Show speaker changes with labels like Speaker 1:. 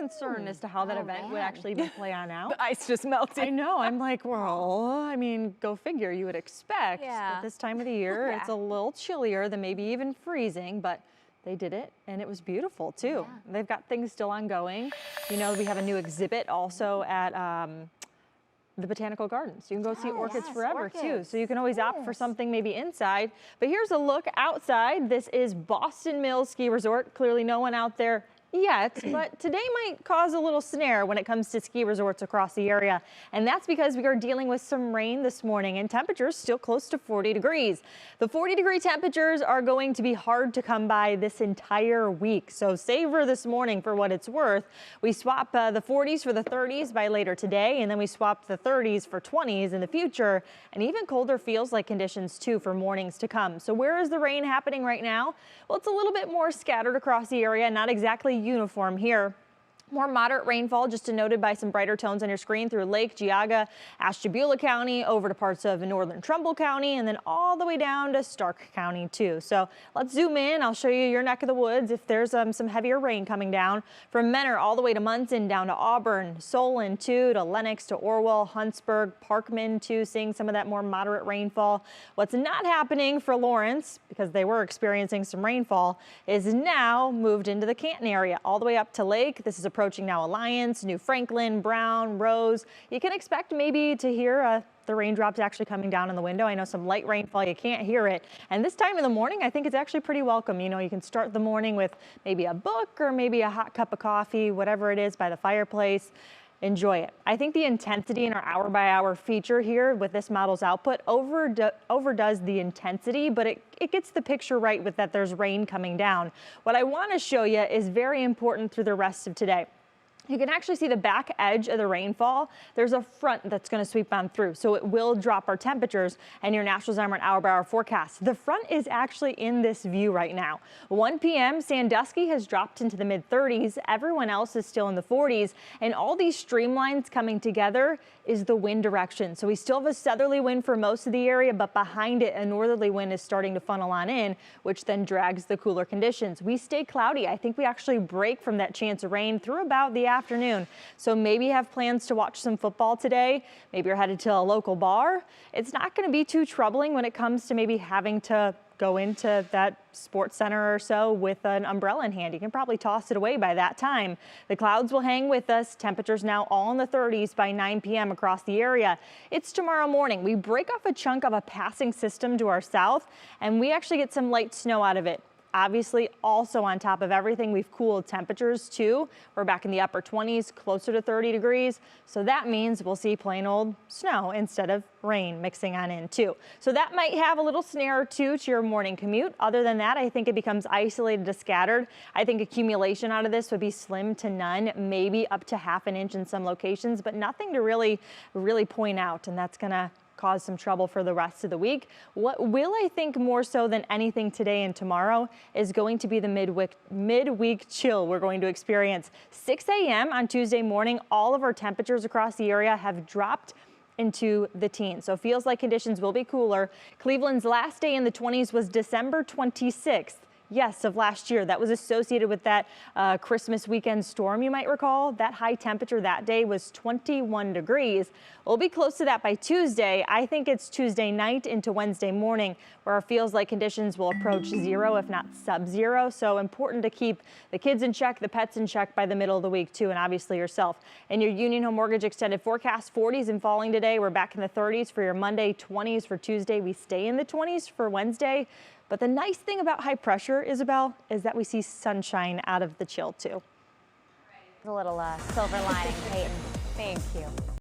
Speaker 1: concerned as to how that event would actually even play on out.
Speaker 2: The ice just melted.
Speaker 1: I know. I'm like, well, I mean, go figure. You would expect at this time of the year, it's a little chillier than maybe even freezing, but they did it, and it was beautiful too. They've got things still ongoing. You know, we have a new exhibit also at the Botanical Gardens. You can go see orchids forever too. So you can always opt for something maybe inside. But here's a look outside. This is Boston Mills Ski Resort. Clearly no one out there yet, but today might cause a little snare when it comes to ski resorts across the area. And that's because we are dealing with some rain this morning and temperatures still close to 40 degrees. The 40-degree temperatures are going to be hard to come by this entire week. So savor this morning for what it's worth. We swap the 40s for the 30s by later today, and then we swap the 30s for 20s in the future, and even colder feels like conditions too for mornings to come. So where is the rain happening right now? Well, it's a little bit more scattered across the area, not exactly uniform here. More moderate rainfall, just denoted by some brighter tones on your screen through Lake, Geauga, Ashtabula County, over to parts of northern Trumbull County, and then all the way down to Stark County too. So let's zoom in. I'll show you your neck of the woods if there's some heavier rain coming down from Mentor all the way to Munson, down to Auburn, Solon too, to Lenox, to Orwell, Huntsburg, Parkman too, seeing some of that more moderate rainfall. What's not happening for Lawrence, because they were experiencing some rainfall, is now moved into the Canton area all the way up to Lake. This is approaching now Alliance, New Franklin, Brown, Rose. You can expect maybe to hear the raindrops actually coming down in the window. I know some light rainfall, you can't hear it. And this time in the morning, I think it's actually pretty welcome. You know, you can start the morning with maybe a book or maybe a hot cup of coffee, whatever it is, by the fireplace. Enjoy it. I think the intensity in our hour-by-hour feature here with this model's output overdoes the intensity, but it gets the picture right with that there's rain coming down. What I want to show you is very important through the rest of today. You can actually see the back edge of the rainfall. There's a front that's going to sweep on through, so it will drop our temperatures and your National Zymer hour-by-hour forecast. The front is actually in this view right now. 1 p.m. Sandusky has dropped into the mid-30s. Everyone else is still in the 40s, and all these streamlines coming together is the wind direction. So we still have a southerly wind for most of the area, but behind it, a northerly wind is starting to funnel on in, which then drags the cooler conditions. We stay cloudy. I think we actually break from that chance of rain through about the afternoon. So maybe you have plans to watch some football today. Maybe you're headed to a local bar. It's not going to be too troubling when it comes to maybe having to go into that sports center or so with an umbrella in hand. You can probably toss it away by that time. The clouds will hang with us. Temperatures now all in the 30s by 9 p.m. across the area. It's tomorrow morning. We break off a chunk of a passing system to our south, and we actually get some light snow out of it. Obviously, also on top of everything, we've cooled temperatures too. We're back in the upper 20s, closer to 30 degrees. So that means we'll see plain old snow instead of rain mixing on in too. So that might have a little snare or two to your morning commute. Other than that, I think it becomes isolated to scattered. I think accumulation out of this would be slim to none, maybe up to ½ an inch in some locations, but nothing to really point out. And that's gonna cause some trouble for the rest of the week. What will, I think, more so than anything today and tomorrow is going to be the midweek chill we're going to experience. 6 a.m. on Tuesday morning, all of our temperatures across the area have dropped into the teens. So it feels like conditions will be cooler. Cleveland's last day in the 20s was December 26th. Yes, of last year. That was associated with that Christmas weekend storm, you might recall. That high temperature that day was 21 degrees. We'll be close to that by Tuesday. I think it's Tuesday night into Wednesday morning where it feels like conditions will approach zero, if not sub-zero. So important to keep the kids in check, the pets in check by the middle of the week too, and obviously yourself. And your Union Home Mortgage extended forecast, 40s and falling today. We're back in the 30s for your Monday, 20s for Tuesday. We stay in the 20s for Wednesday. But the nice thing about high pressure, Isabel, is that we see sunshine out of the chill too.
Speaker 3: A little silver lining, Peyton. Thank you.